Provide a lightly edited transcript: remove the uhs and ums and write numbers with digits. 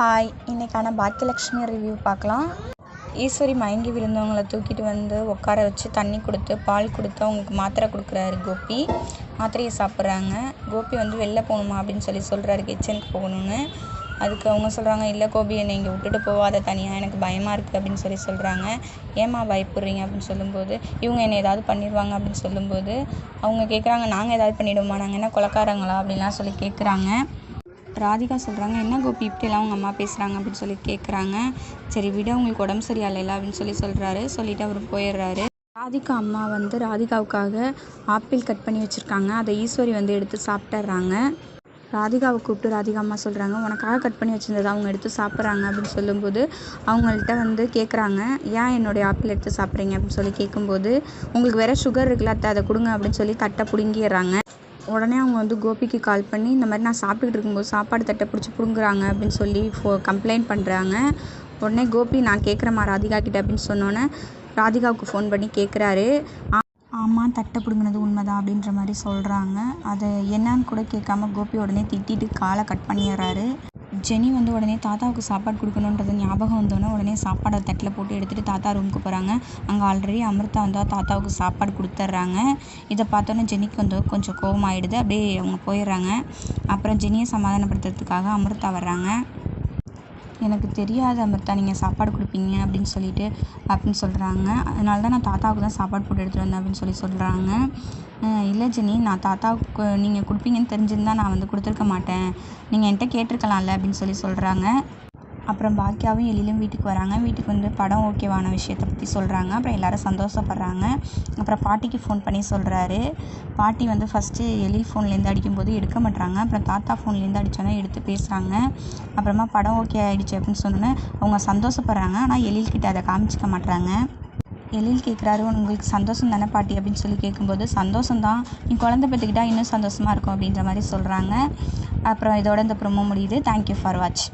Hi, இன்றைக்கான Bhagyalakshmi review பார்க்கலாம். ஈஸ்வரி மயங்கி விழுந்தவங்கள தூக்கிட்டு வந்து உட்கார வச்சு தண்ணி கொடுத்து பால் கொடுத்து அவங்களுக்கு மாத்திரை கொடுக்குறாரு கோபி. மாத்திரையை சாப்பிட்றாங்க. கோபி வந்து வெளில போகணுமா அப்படின்னு சொல்கிறாரு, கிச்சனுக்கு போகணுன்னு. அதுக்கு அவங்க சொல்கிறாங்க, இல்லை கோபி என்னை இங்கே விட்டுட்டு போகாத தனியாக, எனக்கு பயமாக இருக்குது அப்படின்னு சொல்கிறாங்க. ஏம்மா பயப்படுறீங்க அப்படின்னு சொல்லும்போது, இவங்க என்னை ஏதாவது பண்ணிடுவாங்க அப்படின்னு சொல்லும்போது அவங்க கேட்குறாங்க, நாங்கள் ஏதாவது பண்ணிவிடுவோமா, நாங்கள் என்ன கொலைக்காரங்களா அப்படின்லாம் சொல்லி கேட்குறாங்க. ராதிகா சொல்கிறாங்க, என்ன கோபி இப்படியெல்லாம் அவங்க அம்மா பேசுகிறாங்க அப்படின்னு சொல்லி கேட்குறாங்க. சரி விட, உங்களுக்கு உடம்பு சரியில்லைல்ல அப்படின்னு சொல்கிறாரு. சொல்லிவிட்டு அவர் போயிடுறாரு. ராதிகா அம்மா வந்து ராதிகாவுக்காக ஆப்பிள் கட் பண்ணி வச்சுருக்காங்க. அதை ஈஸ்வரி வந்து எடுத்து சாப்பிட்டுறாங்க. ராதிகாவை கூப்பிட்டு ராதிகா அம்மா சொல்கிறாங்க, உனக்காக கட் பண்ணி வச்சுருந்தது அவங்க எடுத்து சாப்பிட்றாங்க அப்படின்னு சொல்லும்போது அவங்கள்ட்ட வந்து கேட்குறாங்க, ஏன் என்னுடைய ஆப்பிள் எடுத்து சாப்பிட்றீங்க அப்படின்னு சொல்லி கேட்கும்போது, உங்களுக்கு வேறு சுகர் இருக்குல்ல அத்தை, அதை கொடுங்க அப்படின்னு சொல்லி தட்டை பிடுங்கிடுறாங்க. உடனே அவங்க வந்து கோபிக்கு கால் பண்ணி, இந்த மாதிரி நான் சாப்பிட்டுக்கிட்டு இருக்கும்போது சாப்பாடு தட்டை பிடிச்சி பிடுங்குறாங்க அப்படின்னு சொல்லி கம்ப்ளைண்ட் பண்ணுறாங்க. உடனே கோபி, நான் கேட்குறேம்மா ராதிகா கிட்ட அப்படின்னு சொன்னோன்னே ராதிகாவுக்கு ஃபோன் பண்ணி கேட்குறாரு. ஆமாம், தட்டை பிடுங்கினது உண்மைதான் அப்படின்ற மாதிரி சொல்கிறாங்க. அதை என்னன்னு கூட கேட்காம கோபி உடனே திட்டிட்டு காலை கட் பண்ணிடுறாரு. ஜெனி வந்து உடனே தாத்தாவுக்கு சாப்பாடு கொடுக்கணுன்றது ஞாபகம் வந்தோடனே உடனே சாப்பாடை தட்டில் போட்டு எடுத்துகிட்டு தாத்தா ரூமுக்கு போகிறாங்க. அங்கே ஆல்ரெடி அமிர்தா வந்தால் தாத்தாவுக்கு சாப்பாடு கொடுத்துட்றாங்க. இதை பார்த்தோன்னே ஜெனிக்கு வந்து கொஞ்சம் கோவமாயிடுது. அப்படியே அவங்க போயிடுறாங்க. அப்புறம் ஜெனியை சமாதானப்படுத்துறதுக்காக அமிர்தா வர்றாங்க. எனக்கு தெரியாது அமிர்தா, நீங்கள் சாப்பாடு கொடுப்பீங்க அப்படின்னு சொல்கிறாங்க. அதனால தான் நான் தாத்தாவுக்கு தான் சாப்பாடு போட்டு எடுத்துகிட்டு வந்தேன் அப்படின்னு சொல்கிறாங்க. இல்லை ஜெனி, நான் தாத்தாவுக்கு நீங்கள் கொடுப்பீங்கன்னு தெரிஞ்சிருந்தா நான் வந்து கொடுத்துருக்க மாட்டேன், நீங்கள் என்கிட்ட கேட்டிருக்கலாம்ல அப்படின்னு சொல்கிறாங்க. அப்புறம் பாக்கியாவும் எழிலும் வீட்டுக்கு வராங்க. வீட்டுக்கு வந்து படம் ஓகேவான விஷயத்தை பற்றி சொல்கிறாங்க. அப்புறம் எல்லோரும் சந்தோஷப்படுறாங்க. அப்புறம் பாட்டிக்கு ஃபோன் பண்ணி சொல்கிறாரு. பாட்டி வந்து ஃபஸ்ட்டு எழில் ஃபோன்லேருந்து அடிக்கும்போது எடுக்க மாட்டாங்க. அப்புறம் தாத்தா ஃபோன்லேருந்து அடித்தோன்னே எடுத்து பேசுகிறாங்க. அப்புறமா படம் ஓகே ஆகிடுச்சு அப்படின்னு சொன்னோன்னே அவங்க சந்தோஷப்படுறாங்க. ஆனால் எழில்கிட்ட அதை காமிச்சிக்க மாட்டாங்க. எழில் கேட்குறாரு, உங்களுக்கு சந்தோஷம் தானே பாட்டி அப்படின்னு சொல்லி கேட்கும்போது, சந்தோஷம்தான், நீ குழந்தை பெற்றுக்கிட்டா இன்னும் சந்தோஷமாக இருக்கும் அப்படின்ற மாதிரி சொல்கிறாங்க. அப்புறம் இதோட இந்த ப்ரோமோ முடியுது. Thank you for watch.